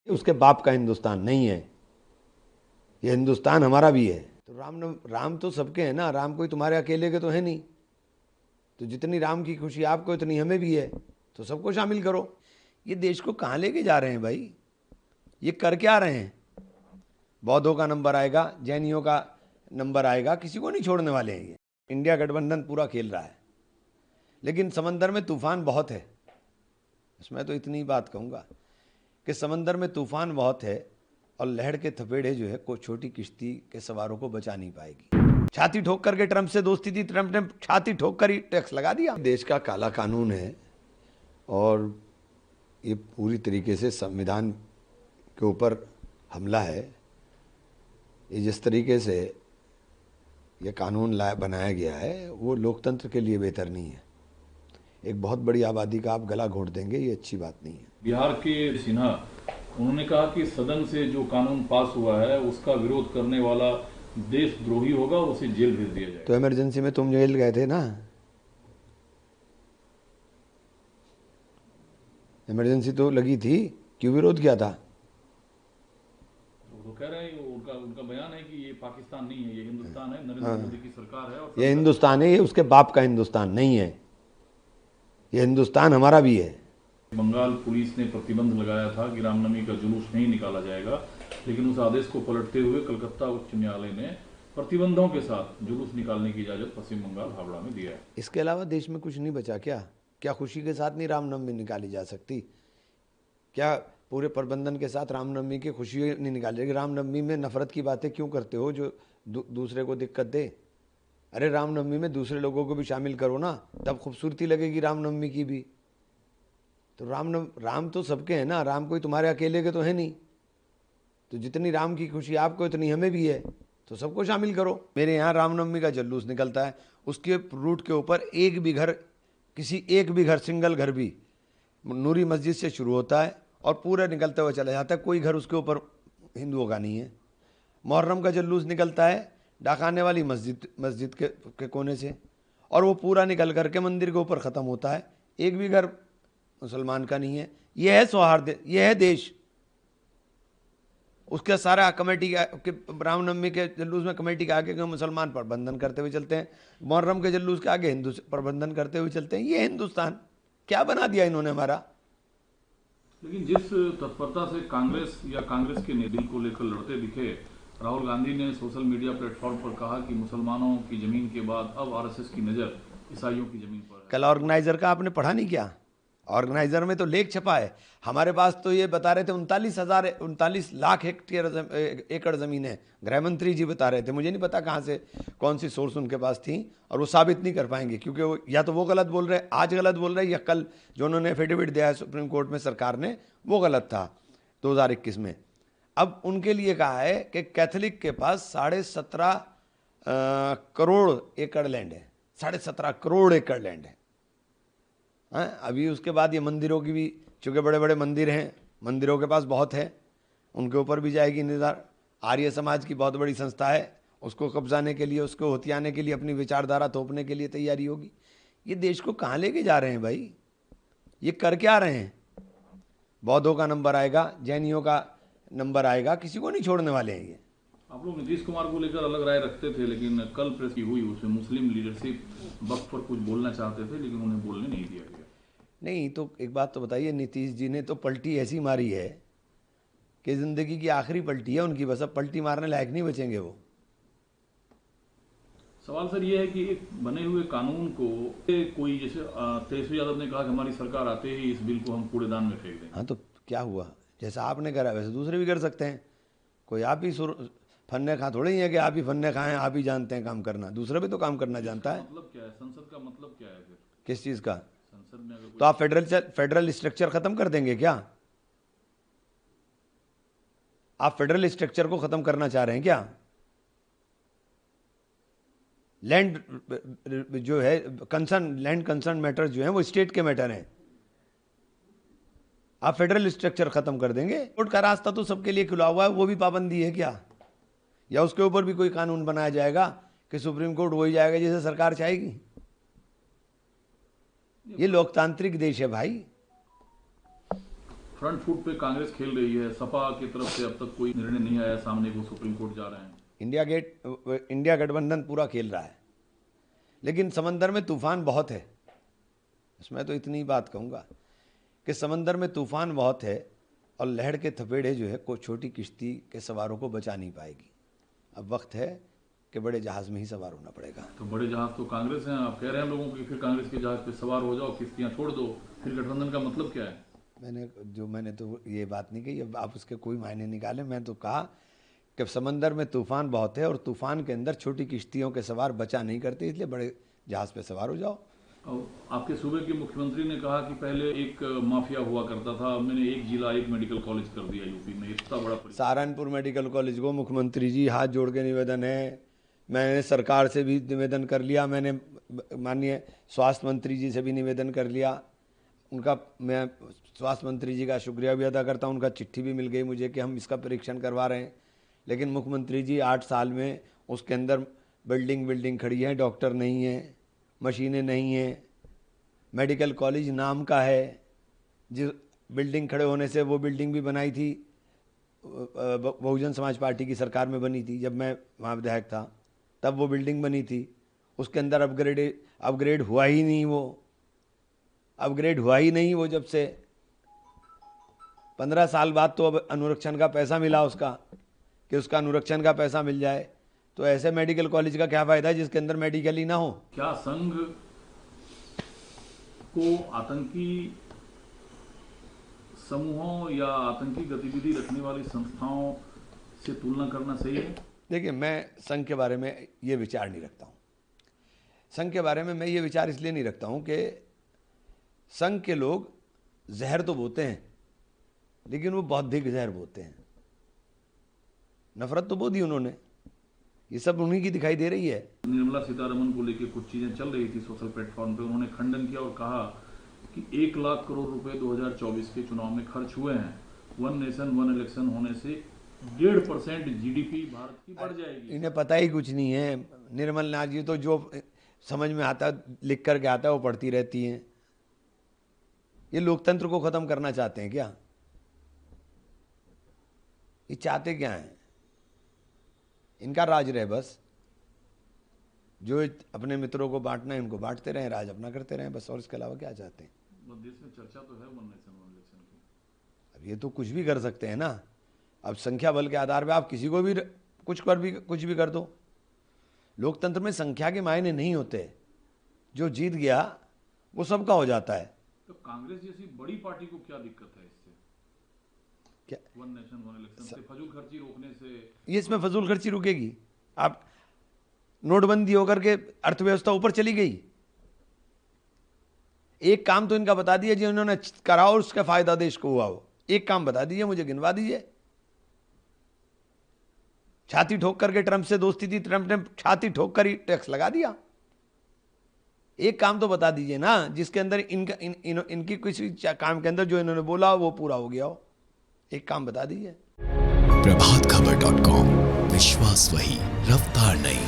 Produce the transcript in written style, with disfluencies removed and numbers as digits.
उसके बाप का हिंदुस्तान नहीं है, ये हिंदुस्तान हमारा भी है। तो राम तो सबके हैं ना, राम कोई तुम्हारे अकेले के तो है नहीं। तो जितनी राम की खुशी आपको उतनी हमें भी है, तो सबको शामिल करो। ये देश को कहाँ लेके जा रहे हैं भाई, ये कर क्या रहे हैं? बौद्धों का नंबर आएगा, जैनियों का नंबर आएगा, किसी को नहीं छोड़ने वाले हैं। ये इंडिया गठबंधन पूरा खेल रहा है, लेकिन समंदर में तूफान बहुत है। इसमें तो इतनी बात कहूँगा कि समंदर में तूफान बहुत है और लहर के थपेड़े जो है कोई छोटी किश्ती के सवारों को बचा नहीं पाएगी। छाती ठोक करके ट्रंप से दोस्ती थी, ट्रंप ने छाती ठोक कर ही टैक्स लगा दिया। देश का काला कानून है और ये पूरी तरीके से संविधान के ऊपर हमला है। ये जिस तरीके से ये कानून बनाया गया है वो लोकतंत्र के लिए बेहतर नहीं है। एक बहुत बड़ी आबादी का आप गला घोंट देंगे, ये अच्छी बात नहीं है। बिहार के सिन्हा उन्होंने कहा कि सदन से जो कानून पास हुआ है उसका विरोध करने वाला देशद्रोही होगा, उसे जेल भेज दिया जाएगा। तो इमरजेंसी में तुम जेल गए थे ना, इमरजेंसी तो लगी थी, क्यों विरोध किया था? तो कह रहे हैं, उनका बयान है कि ये पाकिस्तान नहीं है, ये हिंदुस्तान है, नरेंद्र मोदी की सरकार है और ये हिंदुस्तान है, ये उसके बाप का हिंदुस्तान नहीं है, ये हिंदुस्तान हमारा भी है। बंगाल पुलिस ने प्रतिबंध लगाया था कि रामनवमी का जुलूस नहीं निकाला जाएगा, लेकिन उस आदेश को पलटते हुए कलकत्ता उच्च न्यायालय ने प्रतिबंधों के साथ जुलूस निकालने की इजाजत पश्चिम बंगाल हावड़ा में दिया है। इसके अलावा देश में कुछ नहीं बचा क्या? क्या खुशी के साथ नहीं रामनवमी निकाली जा सकती? क्या पूरे प्रबंधन के साथ रामनवमी की खुशी नहीं निकाली जाएगी? रामनवमी में नफरत की बातें क्यों करते हो जो दूसरे को दिक्कत दे? अरे रामनवमी में दूसरे लोगों को भी शामिल करो ना, तब खूबसूरती लगेगी रामनवमी की भी। तो राम तो सबके हैं ना, राम कोई तुम्हारे अकेले के तो है नहीं। तो जितनी राम की खुशी आपको उतनी हमें भी है, तो सबको शामिल करो। मेरे यहाँ रामनवमी का जुलूस निकलता है, उसके रूट के ऊपर एक भी घर सिंगल घर भी नूरी मस्जिद से शुरू होता है और पूरा निकलते हुए चला जाता है, कोई घर उसके ऊपर हिंदुओं का नहीं है। मुहर्रम का जुलूस निकलता है डाकाने वाली मस्जिद के कोने से और वो पूरा निकल करके मंदिर के ऊपर ख़त्म होता है, एक भी घर मुसलमान का नहीं है। यह है सौहार्द, यह है देश। उसके सारा कमेटी के रामनवमी के जुलूस में कमेटी के आगे मुसलमान प्रबंधन करते हुए चलते हैं, मुहर्रम के जुलूस के आगे हिंदू प्रबंधन करते हुए चलते हैं। ये हिंदुस्तान क्या बना दिया इन्होंने हमारा। लेकिन जिस तत्परता से कांग्रेस के दिल को लेकर लड़ते दिखे राहुल गांधी ने सोशल मीडिया प्लेटफॉर्म पर कहा कि मुसलमानों की जमीन के बाद अब आरएसएस की नजर ईसाइयों की जमीन पर है। कल ऑर्गेनाइजर का आपने पढ़ा नहीं क्या? ऑर्गेनाइजर में तो लेख छपा है। हमारे पास तो ये बता रहे थे 39 लाख एकड़ ज़मीन है। गृह मंत्री जी बता रहे थे, मुझे नहीं पता कहाँ से कौन सी सोर्स उनके पास थी, और वो साबित नहीं कर पाएंगे क्योंकि वो या तो वो गलत बोल रहे, आज गलत बोल रहे, या कल जो उन्होंने एफिडेविट दिया है सुप्रीम कोर्ट में सरकार ने वो गलत था 2021 में। अब उनके लिए कहा है कि कैथोलिक के पास 17.5 करोड़ एकड़ लैंड है, 17.5 करोड़ एकड़ लैंड है। अभी उसके बाद ये मंदिरों की भी, चूँकि बड़े बड़े मंदिर हैं, मंदिरों के पास बहुत है, उनके ऊपर भी जाएगी निगाह। आर्य समाज की बहुत बड़ी संस्था है, उसको कब्जाने के लिए, उसको हथियाने के लिए, अपनी विचारधारा थोपने के लिए तैयारी होगी। ये देश को कहाँ लेके जा रहे हैं भाई, ये कर क्या रहे हैं? बौद्धों का नंबर आएगा, जैनियों का नंबर आएगा, किसी को नहीं छोड़ने वाले हैं ये। आप लोग नीतीश कुमार को लेकर अलग राय रखते थे, लेकिन कल प्रेस की हुई उसमें मुस्लिम लीडरशिप वक्त पर कुछ बोलना चाहते थे लेकिन उन्हें बोलने नहीं दिया गया। नहीं तो एक बात तो बताइए, नीतीश जी ने तो पलटी ऐसी मारी है कि ज़िंदगी की आखिरी पलटी है उनकी, बस अब पलटी मारने लायक नहीं बचेंगे वो। सवाल सर ये है कि एक बने हुए कानून को कोई, जैसे तेजस्वी यादव ने कहा कि हमारी सरकार आते ही इस बिल को हम कूड़ेदान में फेंक देंगे। हाँ तो क्या हुआ, जैसा आपने करा वैसे दूसरे भी कर सकते हैं। कोई आप ही फन्ने खा थोड़े ही है कि आप ही फन्ने खाएं, आप ही जानते हैं काम करना, दूसरा भी तो काम करना जानता है। मतलब क्या है, संसद का मतलब क्या है फिर? किस चीज़ का? संसद में अगर तो आप फेडरल स्ट्रक्चर खत्म कर देंगे क्या? आप फेडरल स्ट्रक्चर को खत्म करना चाह रहे हैं क्या? लैंड जो है लैंड कंसर्न मैटर जो है वो स्टेट के मैटर हैं। आप फेडरल स्ट्रक्चर खत्म कर देंगे? कोर्ट का रास्ता तो सबके लिए खुला हुआ है, वो भी पाबंदी है क्या? या उसके ऊपर भी कोई कानून बनाया जाएगा कि सुप्रीम कोर्ट वही जाएगा जैसे सरकार चाहेगी? ये लोकतांत्रिक देश है भाई। फ्रंट फुट पे कांग्रेस खेल रही है, सपा की तरफ से अब तक कोई निर्णय नहीं आया सामने, वो सुप्रीम कोर्ट जा रहे हैं। इंडिया गठबंधन पूरा खेल रहा है, लेकिन समंदर में तूफान बहुत है। इसमें तो इतनी बात कहूँगा कि समंदर में तूफान बहुत है और लहर के थपेड़े जो है को छोटी किश्ती के सवारों को बचा नहीं पाएगी। अब वक्त है कि बड़े जहाज़ में ही सवार होना पड़ेगा। तो बड़े जहाज़ तो कांग्रेस हैं, आप कह रहे हैं लोगों को कि फिर कांग्रेस के जहाज़ पे सवार हो जाओ, किश्तियाँ छोड़ दो, फिर गठबंधन का मतलब क्या है? मैंने तो ये बात नहीं कही, अब आप उसके कोई मायने निकालें। मैं तो कहा कि समंदर में तूफान बहुत है और तूफान के अंदर छोटी किश्तियों के सवार बचा नहीं करते, इसलिए बड़े जहाज़ पे सवार हो जाओ। और आपके सूबे के मुख्यमंत्री ने कहा कि पहले एक माफिया हुआ करता था, मैंने एक जिला एक मेडिकल कॉलेज कर दिया यूपी में, इतना बड़ा सहारनपुर मेडिकल कॉलेज को मुख्यमंत्री जी हाथ जोड़ के निवेदन है, मैंने सरकार से भी निवेदन कर लिया, मैंने माननीय स्वास्थ्य मंत्री जी से भी निवेदन कर लिया। उनका मैं स्वास्थ्य मंत्री जी का शुक्रिया भी अदा करता हूँ, उनका चिट्ठी भी मिल गई मुझे कि हम इसका परीक्षण करवा रहे हैं। लेकिन मुख्यमंत्री जी 8 साल में उसके अंदर बिल्डिंग खड़ी है, डॉक्टर नहीं है, मशीनें नहीं हैं, मेडिकल कॉलेज नाम का है। जिस बिल्डिंग खड़े होने से वो बिल्डिंग भी बनाई थी बहुजन समाज पार्टी की सरकार में बनी थी, जब मैं वहाँ विधायक था तब वो बिल्डिंग बनी थी। उसके अंदर अपग्रेड हुआ ही नहीं, वो जब से 15 साल बाद तो अब अनुरक्षण का पैसा मिला उसका, कि उसका अनुरक्षण का पैसा मिल जाए। तो ऐसे मेडिकल कॉलेज का क्या फायदा है जिसके अंदर मेडिकल ही ना हो? क्या संघ को आतंकी समूहों या आतंकी गतिविधि रखने वाली संस्थाओं से तुलना करना सही है? देखिए, मैं संघ के बारे में ये विचार नहीं रखता हूँ। संघ के बारे में मैं ये विचार इसलिए नहीं रखता हूँ कि संघ के लोग जहर तो बोते हैं, लेकिन वो बौद्धिक जहर बोते हैं। नफरत तो बो दी उन्होंने, ये सब उन्हीं की दिखाई दे रही है। निर्मला सीतारमण को लेकर कुछ चीजें चल रही थी सोशल प्लेटफॉर्म पे, उन्होंने खंडन किया और कहा कि 1 लाख करोड़ रुपए 2024 के चुनाव में खर्च हुए हैं। वन नेशन वन इलेक्शन होने से 1.5% जीडीपी भारत की बढ़ जाएगी। इन्हें पता ही कुछ नहीं है। निर्मल नाथ जी तो जो समझ में आता लिख करके आता है वो पढ़ती रहती हैं। ये लोकतंत्र को खत्म करना चाहते हैं क्या? ये चाहते क्या हैं? इनका राज रहे बस, जो अपने मित्रों को बांटना है उनको बांटते रहें, राज अपना करते रहें बस, और इसके अलावा क्या चाहते हैं? देश में चर्चा तो है वन नेशन वन इलेक्शन की। अब ये तो कुछ भी कर सकते हैं ना। अब संख्या बल के आधार पे आप किसी को भी कुछ भी कर दो। लोकतंत्र में संख्या के मायने नहीं होते, जो जीत गया वो सबका हो जाता है। तो कांग्रेस जैसी बड़ी पार्टी को क्या दिक्कत है इससे? क्या वन नेशन वन इलेक्शन से, फजूल खर्ची रोकने से? ये इसमें फजूल खर्ची रुकेगी? आप नोटबंदी होकर के अर्थव्यवस्था ऊपर चली गई। एक काम तो इनका बता दीजिए जो इन्होंने करा और उसका फायदा देश को हुआ हो। एक काम बता दीजिए, मुझे गिनवा दीजिए। छाती ठोक करके ट्रंप से दोस्ती थी, ट्रंप ने छाती ठोक कर ही टैक्स लगा दिया। एक काम तो बता दीजिए ना जिसके अंदर इनकी किसी काम के अंदर जो इन्होंने बोला वो पूरा हो गया हो। एक काम बता दीजिए। प्रभातखबर.com, विश्वास वही, रफ्तार नहीं।